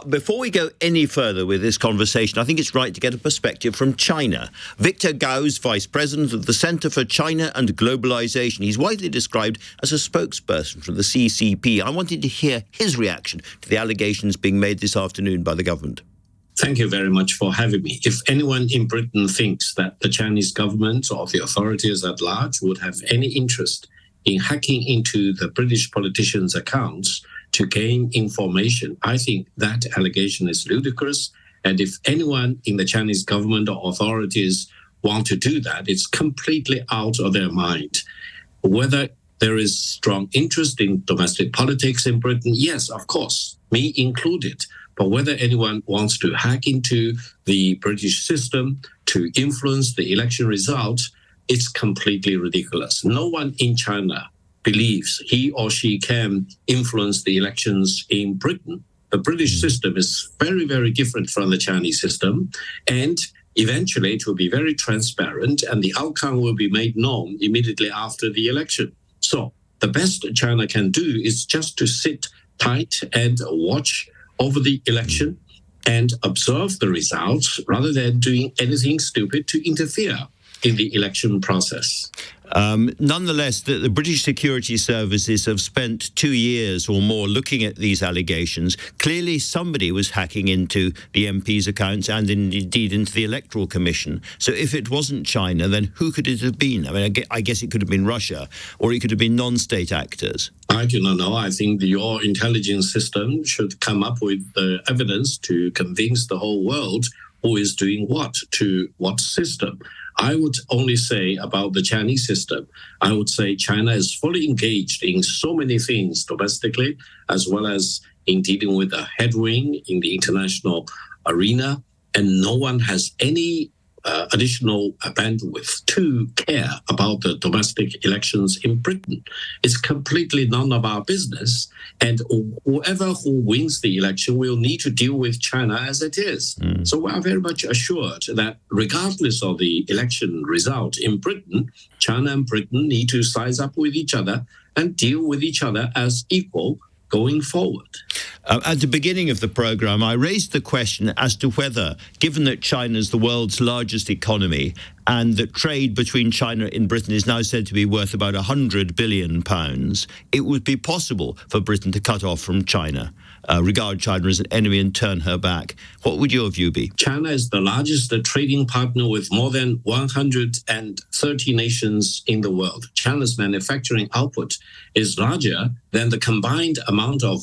But before we go any further with this conversation, I think it's right to get a perspective from China. Victor Gao's Vice President of the Centre for China and Globalization. He's widely described as a spokesperson from the CCP. I wanted to hear his reaction to the allegations being made this afternoon by the government. Thank you very much for having me. If anyone in Britain thinks that the Chinese government or the authorities at large would have any interest in hacking into the British politicians' accounts to gain information, I think that allegation is ludicrous. And if anyone in the Chinese government or authorities want to do that, it's completely out of their mind. Whether there is strong interest in domestic politics in Britain, yes, of course, me included. But whether anyone wants to hack into the British system to influence the election result, it's completely ridiculous. No one in China believes he or she can influence the elections in Britain. The British system is very, very different from the Chinese system. And eventually it will be very transparent and the outcome will be made known immediately after the election. So the best China can do is just to sit tight and watch over the election and observe the results rather than doing anything stupid to interfere in the election process. Nonetheless, the British security services have spent 2 years or more looking at these allegations. Clearly, somebody was hacking into the MPs' accounts and indeed into the Electoral Commission. So if it wasn't China, then who could it have been? I mean, I guess it could have been Russia, or it could have been non-state actors. I do not know. I think your intelligence system should come up with the evidence to convince the whole world who is doing what to what system. I would only say about the Chinese system, I would say China is fully engaged in so many things domestically, as well as in dealing with a headwind in the international arena. And no one has any additional bandwidth to care about the domestic elections in Britain. It's completely none of our business. And whoever who wins the election will need to deal with China as it is. So we are very much assured that regardless of the election result in Britain, China and Britain need to size up with each other and deal with each other as equal going forward. At the beginning of the programme, I raised the question as to whether, given that China is the world's largest economy and that trade between China and Britain is now said to be worth about £100 billion, it would be possible for Britain to cut off from China, regard China as an enemy and turn her back. What would your view be? China is the largest trading partner with more than 130 nations in the world. China's manufacturing output is larger than the combined amount of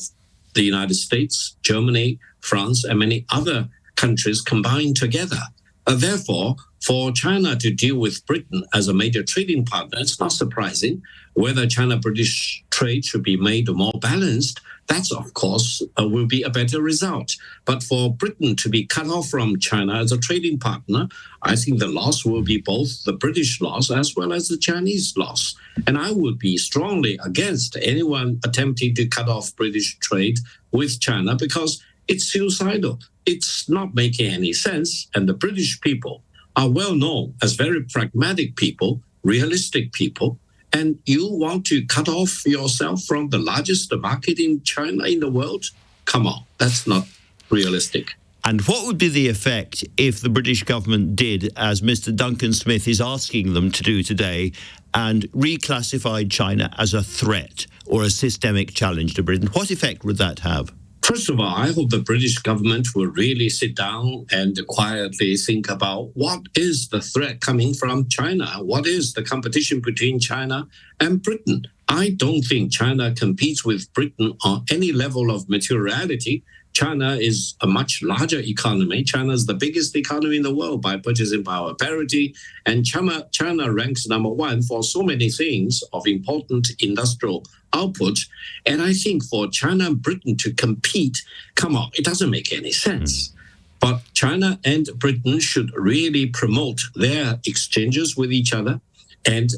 the United States, Germany, France, and many other countries combined together. Therefore, for China to deal with Britain as a major trading partner, it's not surprising. Whether China-British trade should be made more balanced, that's, of course, will be a better result. But for Britain to be cut off from China as a trading partner, I think the loss will be both the British loss as well as the Chinese loss. And I would be strongly against anyone attempting to cut off British trade with China because it's suicidal. It's not making any sense. And the British people are well known as very pragmatic people, realistic people. And you want to cut off yourself from the largest market in China in the world? Come on, that's not realistic. And what would be the effect if the British government did, as Mr. Duncan Smith is asking them to do today, and reclassified China as a threat or a systemic challenge to Britain? What effect would that have? First of all, I hope the British government will really sit down and quietly think about what is the threat coming from China? What is the competition between China and Britain? I don't think China competes with Britain on any level of materiality. China is a much larger economy. China is the biggest economy in the world by purchasing power parity. And China ranks number one for so many things of important industrial output. And I think for China and Britain to compete, come on, it doesn't make any sense. But China and Britain should really promote their exchanges with each other and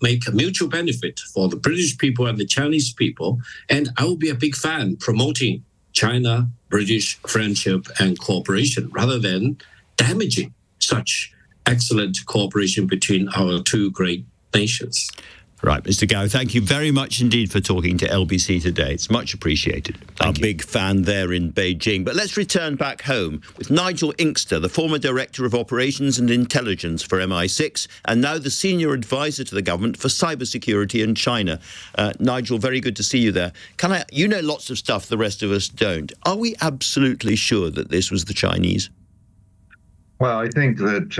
make a mutual benefit for the British people and the Chinese people. And I will be a big fan promoting China-British friendship and cooperation rather than damaging such excellent cooperation between our two great nations. Right, Mr. Gao, thank you very much indeed for talking to LBC today. It's much appreciated. Thank you. Big fan there in Beijing. But let's return back home with Nigel Inkster, the former Director of Operations and Intelligence for MI6, and now the Senior Advisor to the government for cybersecurity in China. Nigel, very good to see you there. You know lots of stuff the rest of us don't. Are we absolutely sure that this was the Chinese? Well, I think that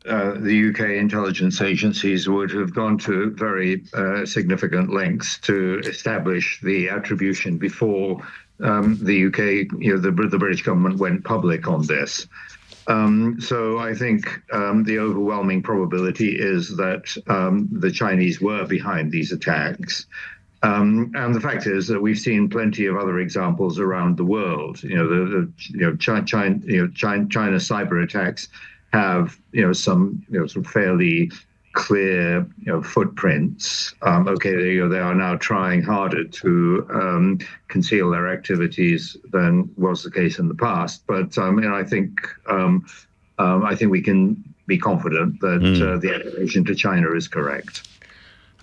the UK intelligence agencies would have gone to very significant lengths to establish the attribution before the UK, the British government went public on this. So I think the overwhelming probability is that the Chinese were behind these attacks. And the fact is that we've seen plenty of other examples around the world. China cyber attacks have some sort of fairly clear footprints. They are now trying harder to conceal their activities than was the case in the past. But I think we can be confident that the attribution to China is correct.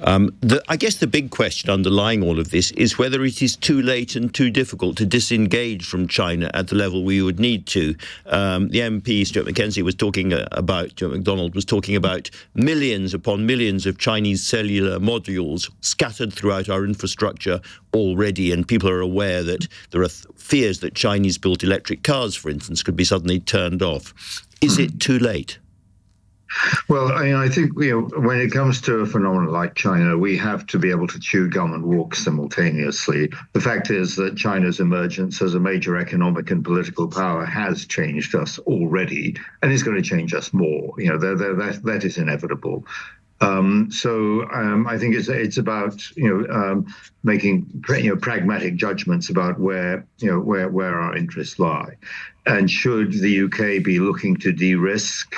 I guess the big question underlying all of this is whether it is too late and too difficult to disengage from China at the level we would need to. The MP, Stuart McKenzie, Stuart MacDonald was talking about millions upon millions of Chinese cellular modules scattered throughout our infrastructure already, and people are aware that there are fears that Chinese-built electric cars, for instance, could be suddenly turned off. Is it too late? Well, I think when it comes to a phenomenon like China, we have to be able to chew gum and walk simultaneously. The fact is that China's emergence as a major economic and political power has changed us already, and is going to change us more. That is inevitable. I think it's about making pragmatic judgments about where our interests lie. And should the UK be looking to de-risk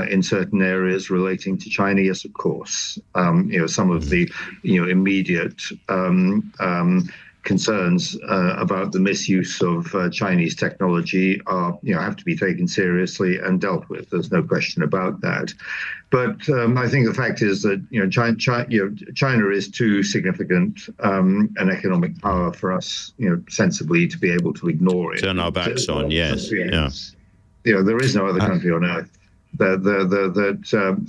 in certain areas relating to China? Yes, of course. Some of the immediate concerns about the misuse of Chinese technology have to be taken seriously and dealt with. There's no question about that. But I think the fact is that China is too significant an economic power for us, sensibly to be able to ignore it. Turn our backs on, yes. Yeah. There is no other country on earth that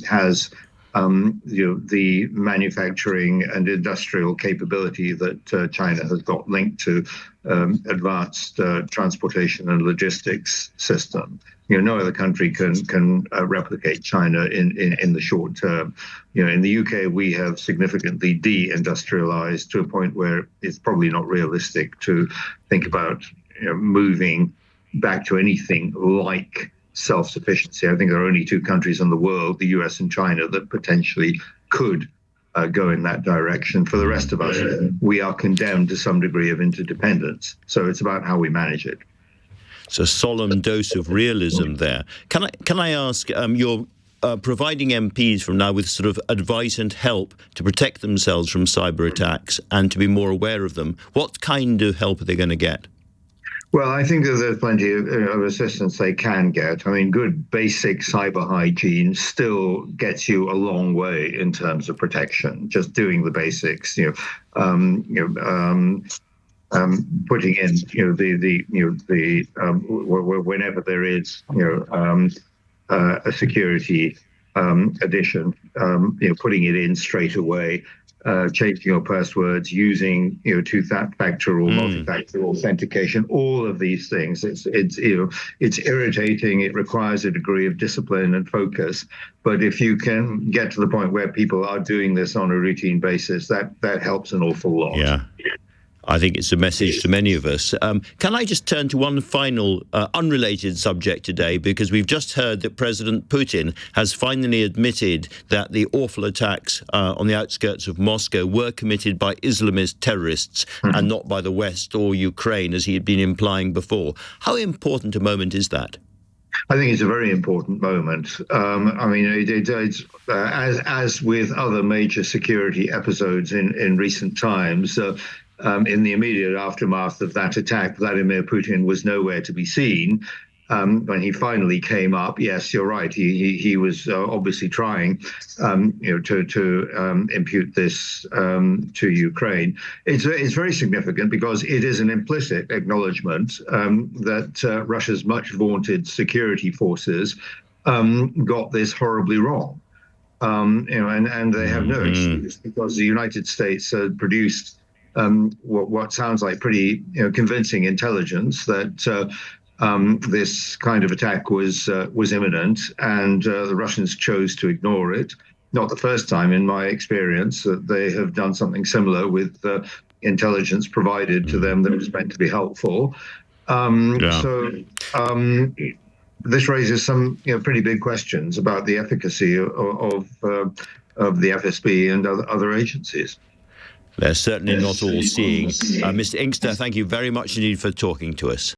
has the manufacturing and industrial capability that China has got linked to advanced transportation and logistics system. No other country can replicate China in the short term. In the UK, we have significantly de-industrialized to a point where it's probably not realistic to think about moving back to anything like self-sufficiency. I think there are only two countries in the world, the US and China, that potentially could go in that direction. For the rest of us, we are condemned to some degree of interdependence. So it's about how we manage it. It's a solemn dose of realism there. Can I ask, you're providing MPs from now with sort of advice and help to protect themselves from cyber attacks and to be more aware of them. What kind of help are they going to get? Well, I think that there's plenty of assistance they can get. I mean, good basic cyber hygiene still gets you a long way in terms of protection. Just doing the basics, putting in, whenever there is, a security addition, putting it in straight away. Changing your passwords, using two-factor or multi-factor authentication, all of these things. It's irritating. It requires a degree of discipline and focus. But if you can get to the point where people are doing this on a routine basis, that helps an awful lot. Yeah. I think it's a message to many of us. Can I just turn to one final unrelated subject today, because we've just heard that President Putin has finally admitted that the awful attacks on the outskirts of Moscow were committed by Islamist terrorists and not by the West or Ukraine, as he had been implying before. How important a moment is that? I think it's a very important moment. I mean, it's as with other major security episodes in recent times, in the immediate aftermath of that attack, Vladimir Putin was nowhere to be seen. when he finally came up, yes, you're right. He was obviously trying, to impute this to Ukraine. It's very significant because it is an implicit acknowledgement that Russia's much vaunted security forces got this horribly wrong. And they have no excuse, because the United States produced what sounds like pretty convincing intelligence that this kind of attack was imminent, and the Russians chose to ignore it. Not the first time, in my experience, that they have done something similar with intelligence provided to them that was meant to be helpful. This raises some pretty big questions about the efficacy of the FSB and other agencies. They're certainly not all seeing. Mr. Inkster, thank you very much indeed for talking to us.